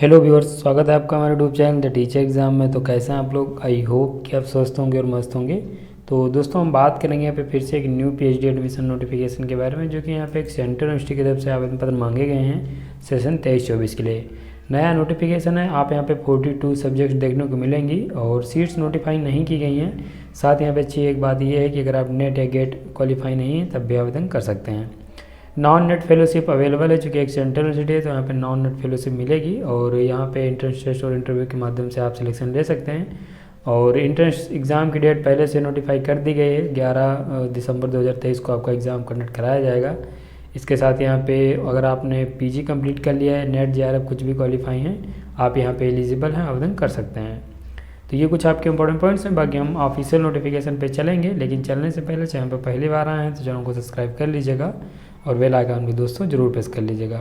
Hello viewers, स्वागत है आपका हमारे YouTube channel the teacher exam में। तो कैसे हैं आप लोग? आई होप कि आप स्वस्थ होंगे और मस्त होंगे। तो दोस्तों, हम बात करेंगे यहाँ पे फिर से एक न्यू पीएचडी एडमिशन नोटिफिकेशन के बारे में, जो कि यहाँ पे एक सेंट्रल यूनिवर्सिटी की तरफ से आवेदन पत्र मांगे गए हैं सेशन 23-24 के लिए। नया नोटिफिकेशन है। आप यहाँ पे 42 सब्जेक्ट्स देखने को मिलेंगी और सीट्स नोटिफाई नहीं की गई हैं। साथ यहाँ पे अच्छी एक बात यह है कि अगर आप नेट या गेट क्वालिफाई नहीं है तब भी आवेदन कर सकते हैं। नॉन नेट फेलोशिप अवेलेबल है, चूँकि एक सेंट्रल यूनिवर्सिटी है तो यहाँ पे नॉन नेट फेलोशिप मिलेगी और यहाँ पे एंट्रेंस टेस्ट और इंटरव्यू के माध्यम से आप सिलेक्शन ले सकते हैं। और एंट्रेंस एग्ज़ाम की डेट पहले से नोटिफाई कर दी गई है। 11 दिसंबर 2023 को आपका एग्ज़ाम कंडक्ट कराया जाएगा। इसके साथ यहाँ पे अगर आपने पीजी कंप्लीट कर लिया है, नेट जेआरएफ कुछ भी क्वालिफाई हैं, आप यहाँ पे एलिजिबल हैं, आवेदन कर सकते हैं। तो ये कुछ आपके इंपॉर्टेंट पॉइंट्स हैं। बाकी हम ऑफिशियल नोटिफिकेशन पे चलेंगे, लेकिन चलने से पहले चैनल पर पहली बार आए हैं तो चैनल को सब्सक्राइब कर लीजिएगा और बेल आइकन भी दोस्तों ज़रूर प्रेस कर लीजिएगा।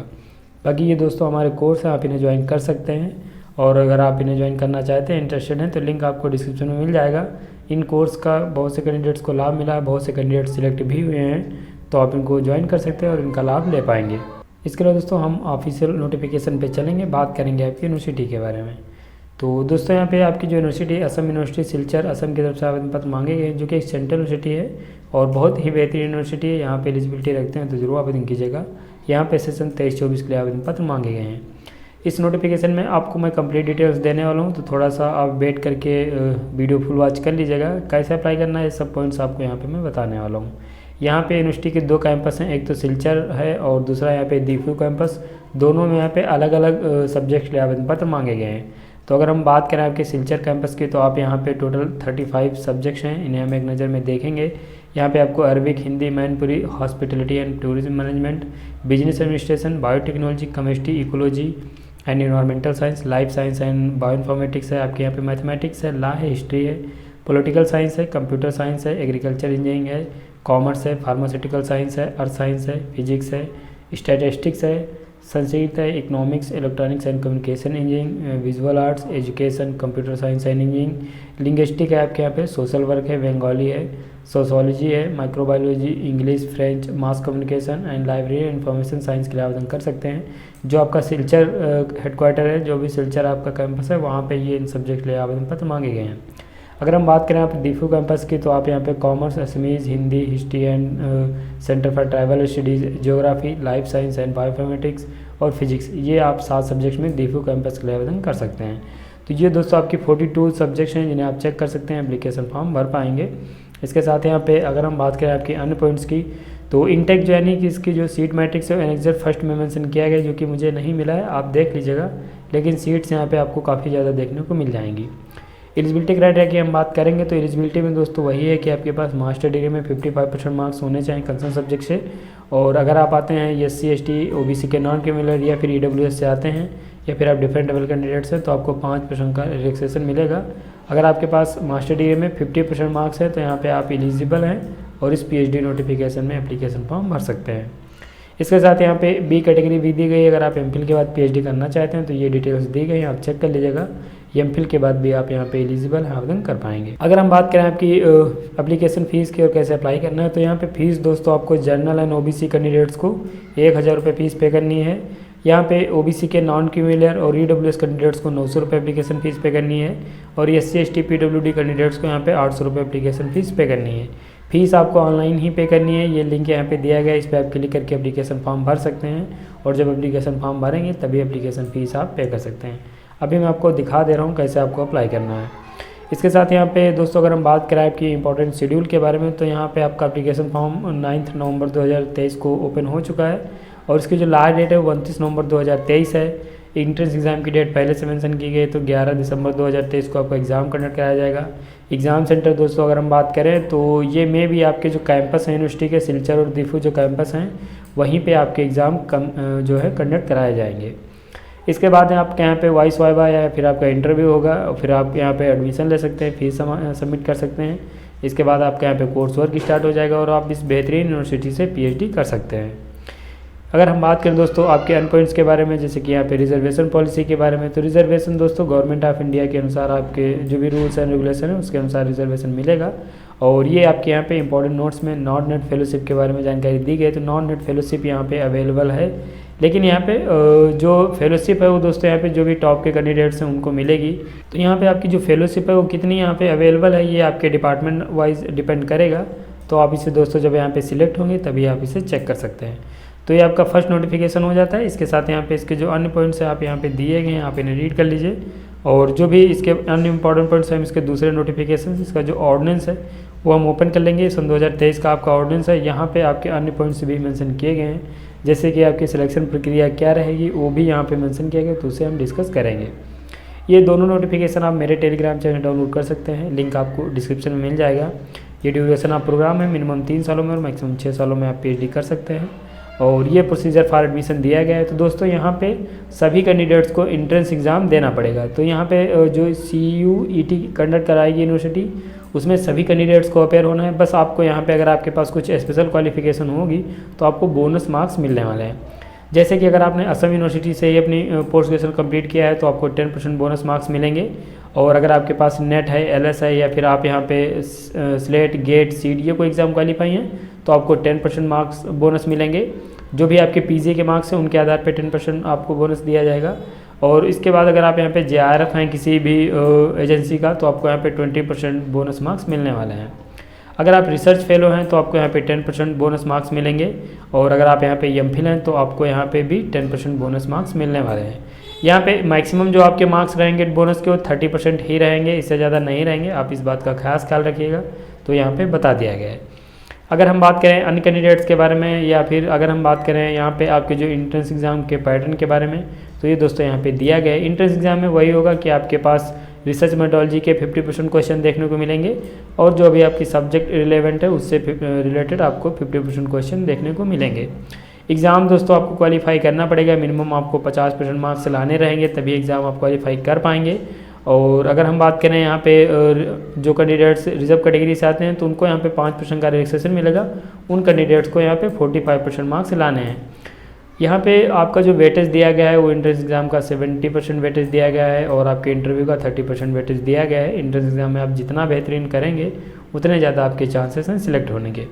बाकी ये दोस्तों हमारे कोर्स हैं, आप इन्हें ज्वाइन कर सकते हैं। और अगर आप इन्हें ज्वाइन करना चाहते हैं, इंटरेस्टेड हैं, तो लिंक आपको डिस्क्रिप्शन में मिल जाएगा। इन कोर्स का बहुत से कैंडिडेट्स को लाभ मिला है, बहुत से कैंडिडेट सिलेक्ट भी हुए हैं, तो आप इनको ज्वाइन कर सकते हैं और इनका लाभ ले पाएंगे। इसके अलावा दोस्तों हम ऑफिशियल नोटिफिकेशन पे चलेंगे, बात करेंगे आपकी यूनिवर्सिटी के बारे में। तो दोस्तों यहाँ पे आपकी जो यूनिवर्सिटी है, असम यूनिवर्सिटी सिलचर असम की तरफ से आवेदन पत्र मांगे गए हैं, जो कि एक सेंट्रल यूनिवर्सिटी है और बहुत ही बेहतरीन यूनिवर्सिटी है। यहाँ पे एलिजिबिलिटी रखते हैं तो जरूर आवेदन कीजिएगा। यहाँ पे सेशन 23-24 के लिए आवेदन पत्र मांगे गए हैं। इस नोटिफिकेशन में आपको मैं कंप्लीट डिटेल्स देने वाला हूँ, तो थोड़ा सा आप वेट करके वीडियो फुल वॉच कर लीजिएगा। कैसे अप्लाई करना है ये सब पॉइंट्स आपको यहाँ पे मैं बताने वाला हूँ। यहाँ पे यूनिवर्सिटी के 2 कैंपस हैं, एक तो सिलचर है और दूसरा यहाँ पे दीफू कैंपस। दोनों में यहाँ पे अलग अलग सब्जेक्ट के लिए आवेदन पत्र मांगे गए हैं। तो अगर हम बात करें आपके सिलचर कैंपस की, तो आप यहाँ पे टोटल 35 सब्जेक्ट्स हैं, इन्हें हम एक नज़र में देखेंगे। यहाँ पे आपको Arabic, Hindi, Mainpuri, hospitality and tourism management, business administration, biotechnology, chemistry, ecology and environmental science, life science and bioinformatics है। आपके यहाँ पे मैथमेटिक्स है, लॉ है, हिस्ट्री है, पॉलिटिकल साइंस है, कंप्यूटर साइंस है, एग्रीकल्चर इंजीनियरिंग है, कॉमर्स है, फार्मास्यूटिकल साइंस है, अर्थ साइंस है, फिजिक्स है, स्टैटिस्टिक्स है, संस्कृत है, economics, electronics and communication engineering, visual arts, education, computer science and engineering, linguistic है आपके यहाँ पे, सोशल वर्क है, बंगाली है, सोशोलॉजी है, microbiology, English, French, mass communication and library information science के लिए आवेदन कर सकते हैं। जो आपका सिलचर हेडक्वार्टर है, जो भी सिलचर आपका कैंपस है, वहाँ पे ये इन सब्जेक्ट के लिए आवेदन पत्र मांगे गए हैं। अगर हम बात करें आप दीफू कैंपस की, तो आप यहाँ पे commerce, Assamese, Hindi, history and centre for tribal studies, geography, life science and bioinformatics और फिजिक्स, ये आप 7 सब्जेक्ट्स में दीफू कैंपस के लिए आवेदन कर सकते हैं। तो ये दोस्तों आपकी 42 सब्जेक्ट्स हैं, जिन्हें आप चेक कर सकते हैं, एप्लीकेशन फॉर्म भर पाएंगे। इसके साथ यहाँ पे अगर हम बात करें आपके अन्य पॉइंट्स की, तो इंटेक जो यानी कि इसकी जो सीट मैट्रिक्स है एनेक्सर फर्स्ट में मेंशन किया गया, जो कि मुझे नहीं मिला है, आप देख लीजिएगा, लेकिन सीट्स यहाँ पे आपको काफ़ी ज़्यादा देखने को मिल जाएंगी। एलिजिबिलिटी क्राइटेरिया की हम बात करेंगे, तो एलिजिबिलिटी में दोस्तों वही है कि आपके पास मास्टर डिग्री में 55% मार्क्स होने चाहिए कंसर्न सब्जेक्ट से। और अगर आप आते हैं SC ST OBC के नॉन क्रिमिनल या फिर EWS से आते हैं या फिर आप डिफरेंट लेवल कैंडिडेट्स हैं, तो आपको 5% का रिलैक्सेशन मिलेगा। अगर आपके पास मास्टर डिग्री में 50% मार्क्स है तो यहाँ पे आप एलिजिबल हैं और इस PhD नोटिफिकेशन में एप्लीकेशन फॉर्म भर सकते हैं। इसके साथ यहाँ पे B कैटेगरी भी दी गई है। अगर आप MPhil के बाद PhD करना चाहते हैं तो ये डिटेल्स दी गई हैं, आप चेक कर लीजिएगा। MPhil के बाद भी आप यहाँ पे एलिजिबल हैं, आवेदन कर पाएंगे। अगर हम बात करें आपकी एप्लीकेशन फ़ीस की और कैसे अप्लाई करना है, तो यहाँ पे फ़ीस दोस्तों आपको जनरल एंड OBC कैंडिडेट्स को 1000 रुपये फ़ीस पे करनी है। यहाँ पे OBC के नॉन क्रिमिनल और EWS कैंडिडेट्स को 900 रुपये एप्लीकेशन फ़ीस पे करनी है और SC ST PWD कैंडिडेट्स को यहाँ पे 800 रुपये एप्लीकेशन फ़ीस पे करनी है। फ़ीस आपको ऑनलाइन ही पे करनी है। ये लिंक यहाँ पे दिया गया है, इस पर आप क्लिक करके एप्लीकेशन फॉर्म भर सकते हैं और जब एप्लीकेशन फॉर्म भरेंगे तभी एप्लीकेशन फ़ीस आप पे कर सकते हैं। अभी मैं आपको दिखा दे रहा हूँ कैसे आपको अप्लाई करना है। इसके साथ यहाँ पे दोस्तों अगर हम बात करें आपकी इंपॉर्टेंट शेड्यूल के बारे में, तो यहाँ पे आपका एप्लीकेशन फॉर्म 9 नवंबर 2023 को ओपन हो चुका है और इसकी जो लास्ट डेट है वो 29 नवंबर 2023 है। इंट्रेंस एग्ज़ाम की डेट पहले से मेंशन की गई, तो 11 दिसंबर 2023 को आपका एग्ज़ाम कंडक्ट कराया जाएगा। एग्ज़ाम सेंटर दोस्तों अगर हम बात करें तो ये में भी आपके जो कैंपस हैं यूनिवर्सिटी के, सिलचर और दीफू जो कैंपस हैं, वहीं पे आपके एग्ज़ाम जो है कंडक्ट कराए जाएंगे। इसके बाद आपके यहाँ पे वॉइस वाइवा या फिर आपका इंटरव्यू होगा और फिर आप यहाँ पे एडमिशन ले सकते हैं, फीस सबमिट कर सकते हैं। इसके बाद आपके यहाँ पे कोर्स वर्क स्टार्ट हो जाएगा और आप इस बेहतरीन यूनिवर्सिटी से PhD कर सकते हैं। अगर हम बात करें दोस्तों आपके अन पॉइंट्स के बारे में, जैसे कि यहाँ पे रिजर्वेशन पॉलिसी के बारे में, तो रिजर्वेशन दोस्तों गवर्नमेंट ऑफ इंडिया के अनुसार आपके जो भी रूल्स एंड रेगुलेशन है उसके अनुसार रिजर्वेशन मिलेगा। और ये आपके यहाँ पे इंपॉर्टेंट नोट्स में नॉन नेट फेलोशिप के बारे में जानकारी दी गई है। तो नॉन नेट फेलोशिप यहाँ पे अवेलेबल है लेकिन यहाँ पे जो फेलोशिप है वो दोस्तों यहाँ पे जो भी टॉप के कैंडिडेट्स हैं उनको मिलेगी। तो यहाँ पे आपकी जो फेलोशिप है वो कितनी यहाँ पे अवेलेबल है ये आपके डिपार्टमेंट वाइज डिपेंड करेगा। तो आप इसे दोस्तों जब यहाँ पे सिलेक्ट होंगे तभी आप इसे चेक कर सकते हैं। तो ये आपका फर्स्ट नोटिफिकेशन हो जाता है। इसके साथ यहाँ पे इसके जो अन्य पॉइंट्स हैं आप यहाँ पे दिए गए हैं, आप इन्हें रीड कर लीजिए। और जो भी इसके अन्य इंपॉर्टेंट पॉइंट्स हैं इसके दूसरे नोटिफिकेशन, इसका जो ऑर्डिनेंस है वो हम ओपन कर लेंगे। सन 2023 का आपका ऑर्डिनेंस है। यहाँ पे आपके अन्य पॉइंट्स भी मेंशन किए गए हैं, जैसे कि आपकी सिलेक्शन प्रक्रिया क्या रहेगी वो भी यहाँ पे मेंशन किया गया, तो उसे हम डिस्कस करेंगे। ये दोनों नोटिफिकेशन आप मेरे टेलीग्राम चैनल डाउनलोड कर सकते हैं, लिंक आपको डिस्क्रिप्शन में मिल जाएगा। ये ड्यूरेशन ऑफ प्रोग्राम है, मिनिमम 3 सालों में और मैक्सिमम 6 सालों में आप PhD कर सकते हैं। और ये प्रोसीजर फॉर एडमिशन दिया गया है। तो दोस्तों यहाँ पे सभी कैंडिडेट्स को एंट्रेंस एग्ज़ाम देना पड़ेगा। तो यहाँ पे जो CUET कंडक्ट कराएगी यूनिवर्सिटी, उसमें सभी कैंडिडेट्स को अपेयर होना है। बस आपको यहाँ पे अगर आपके पास कुछ स्पेशल क्वालिफिकेशन होगी तो आपको बोनस मार्क्स मिलने वाले हैं। जैसे कि अगर आपने असम यूनिवर्सिटी से ही अपनी पोस्ट ग्रेजुएशन कंप्लीट किया है तो आपको 10% बोनस मार्क्स मिलेंगे। और अगर आपके पास नेट है, LS है, या फिर आप यहाँ पे स्लेट, गेट, सीट ये कोई एग्ज़ाम क्वालिफाई हैं तो आपको 10% मार्क्स बोनस मिलेंगे। जो भी आपके PG के मार्क्स हैं उनके आधार पे 10% आपको बोनस दिया जाएगा। और इसके बाद अगर आप यहाँ पे JRF हैं किसी भी एजेंसी का तो आपको यहाँ पे 20% बोनस मार्क्स मिलने वाले हैं। अगर आप रिसर्च फेलो हैं तो आपको यहाँ पे 10% बोनस मार्क्स मिलेंगे। और अगर आप यहाँ पे MPhil हैं तो आपको यहाँ पे भी 10% बोनस मार्क्स मिलने वाले हैं। यहाँ पे मैक्सिमम जो आपके मार्क्स रहेंगे बोनस के वो 30% ही रहेंगे, इससे ज़्यादा नहीं रहेंगे। आप इस बात का खास ख्याल रखिएगा, तो यहाँ पे बता दिया गया है। अगर हम बात करें अन्य कैंडिडेट्स के बारे में, या फिर अगर हम बात करें यहाँ पे आपके जो इंट्रेंस एग्ज़ाम के पैटर्न के बारे में, तो ये दोस्तों यहाँ पे दिया गया है। इंट्रेंस एग्ज़ाम में वही होगा कि आपके पास रिसर्च मेथोडोलॉजी के 50% क्वेश्चन देखने को मिलेंगे, और जो भी आपकी सब्जेक्ट रिलेवेंट है उससे रिलेटेड आपको 50% क्वेश्चन देखने को मिलेंगे। एग्ज़ाम दोस्तों आपको क्वालिफाई करना पड़ेगा, मिनिमम आपको 50% मार्क्स लाने रहेंगे तभी एग्ज़ाम आप क्वालिफाई कर पाएंगे। और अगर हम बात करें यहाँ पे जो कैंडिडेट्स रिजर्व कैटेगरी से आते हैं तो उनको यहाँ पे 5% का रिलैक्सेशन मिलेगा। उन कैंडिडेट्स को यहाँ पे 45% मार्क्स लाने हैं। यहाँ पे आपका जो वेटेज दिया गया है वो एंट्रेंस एग्ज़ाम का 70% वेटेज दिया गया है, और आपके इंटरव्यू का 30% वेटेज दिया गया है। एंट्रेंस एग्ज़ाम में आप जितना बेहतरीन करेंगे उतने ज़्यादा आपके चांसेस हैं सिलेक्ट होने के।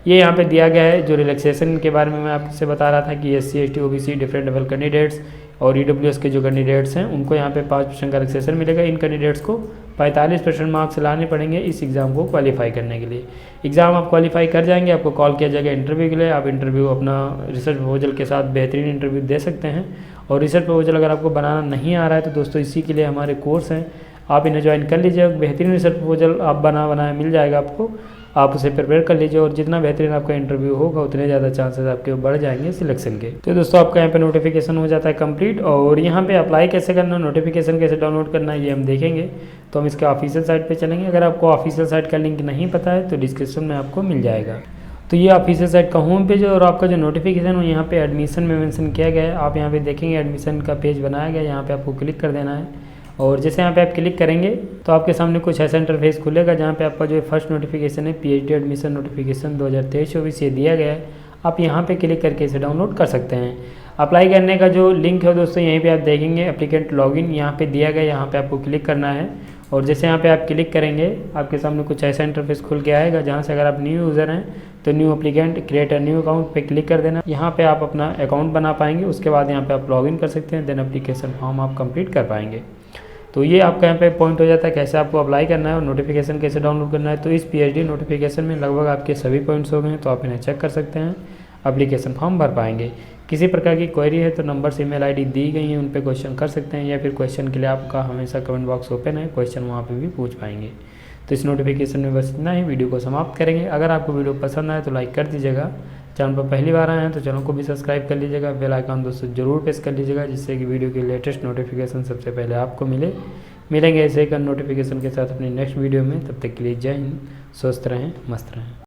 ये यहाँ पे दिया गया है। जो रिलैक्सेशन के बारे में मैं आपसे बता रहा था कि SC ST OBC different level candidates और EWS के जो कैंडिडेट्स हैं उनको यहाँ पे 5% का रिलैक्सेशन मिलेगा। इन कैंडिडेट्स को 45% मार्क्स लाने पड़ेंगे इस एग्ज़ाम को क्वालिफाई करने के लिए। एग्ज़ाम आप क्वालिफाई कर जाएंगे, आपको कॉल किया जाएगा इंटरव्यू के लिए। आप इंटरव्यू अपना रिसर्च प्रपोजल के साथ बेहतरीन इंटरव्यू दे सकते हैं। और रिसर्च प्रपोजल अगर आपको बनाना नहीं आ रहा है तो दोस्तों इसी के लिए हमारे कोर्स हैं, आप इन्हें ज्वाइन कर लीजिए। बेहतरीन रिसर्च प्रपोजल आप बनाया मिल जाएगा आपको, आप उसे प्रिपेयर कर लीजिए। और जितना बेहतरीन आपका इंटरव्यू होगा उतने ज़्यादा चांसेस आपके बढ़ जाएंगे सिलेक्शन के। तो दोस्तों आपका यहाँ पे नोटिफिकेशन हो जाता है कंप्लीट। और यहाँ पे अप्लाई कैसे करना, नोटिफिकेशन कैसे डाउनलोड करना है ये हम देखेंगे। तो हम इसके ऑफिशियल साइट पे चलेंगे। अगर आपको ऑफिशियल साइट का लिंक नहीं पता है तो डिस्क्रिप्शन में आपको मिल जाएगा। तो ये ऑफिशियल साइट का होम पेज है, और आपका जो नोटिफिकेशन है यहाँ पे एडमिशन में मेंशन किया गया है। आप यहाँ पे देखेंगे एडमिशन का पेज बनाया गया है, यहाँ पे आपको क्लिक कर देना है। और जैसे यहाँ पे आप क्लिक करेंगे तो आपके सामने कुछ ऐसा इंटरफेस खुलेगा जहाँ पे आपका जो फर्स्ट नोटिफिकेशन है PhD एडमिशन नोटिफिकेशन 2023-24 ये दिया गया है। आप यहाँ पे क्लिक करके इसे डाउनलोड कर सकते हैं। अप्लाई करने का जो लिंक है दोस्तों यहीं पे आप देखेंगे एप्लीकेंट लॉगिन यहाँ पे दिया गया, यहाँ पे आपको क्लिक करना है। और जैसे यहाँ पे आप क्लिक करेंगे आपके सामने कुछ ऐसा इंटरफेस खुल के आएगा, जहाँ से अगर आप न्यू यूज़र हैं तो new applicant create a new account पे क्लिक कर देना। यहाँ पे आप अपना अकाउंट बना पाएंगे, उसके बाद यहाँ पे आप लॉगिन कर सकते हैं, देन एप्लीकेशन फॉर्म आप कंप्लीट कर पाएंगे। तो ये आपका यहाँ पे पॉइंट हो जाता है कैसे आपको अप्लाई करना है और नोटिफिकेशन कैसे डाउनलोड करना है। तो इस PhD नोटिफिकेशन में लगभग आपके सभी पॉइंट्स हो गए हैं, तो आप इन्हें चेक कर सकते हैं, एप्लीकेशन फॉर्म भर पाएंगे। किसी प्रकार की क्वेरी है तो नंबर ईमेल ID दी गई है, उन पे क्वेश्चन कर सकते हैं, या फिर क्वेश्चन के लिए आपका हमेशा कमेंट बॉक्स ओपन है, क्वेश्चन वहाँ पे भी पूछ पाएंगे। तो इस नोटिफिकेशन में बस इतना ही, वीडियो को समाप्त करेंगे। अगर आपको वीडियो पसंद आए तो लाइक कर दीजिएगा, चैनल पर पहली बार आए हैं तो चैनल को भी सब्सक्राइब कर लीजिएगा, बेल आइकन दोस्तों जरूर प्रेस कर लीजिएगा, जिससे कि वीडियो की लेटेस्ट नोटिफिकेशन सबसे पहले आपको मिलेंगे ऐसे एक नोटिफिकेशन के साथ अपनी नेक्स्ट वीडियो में। तब तक के लिए जय हिंद, स्वस्थ रहें, मस्त रहें।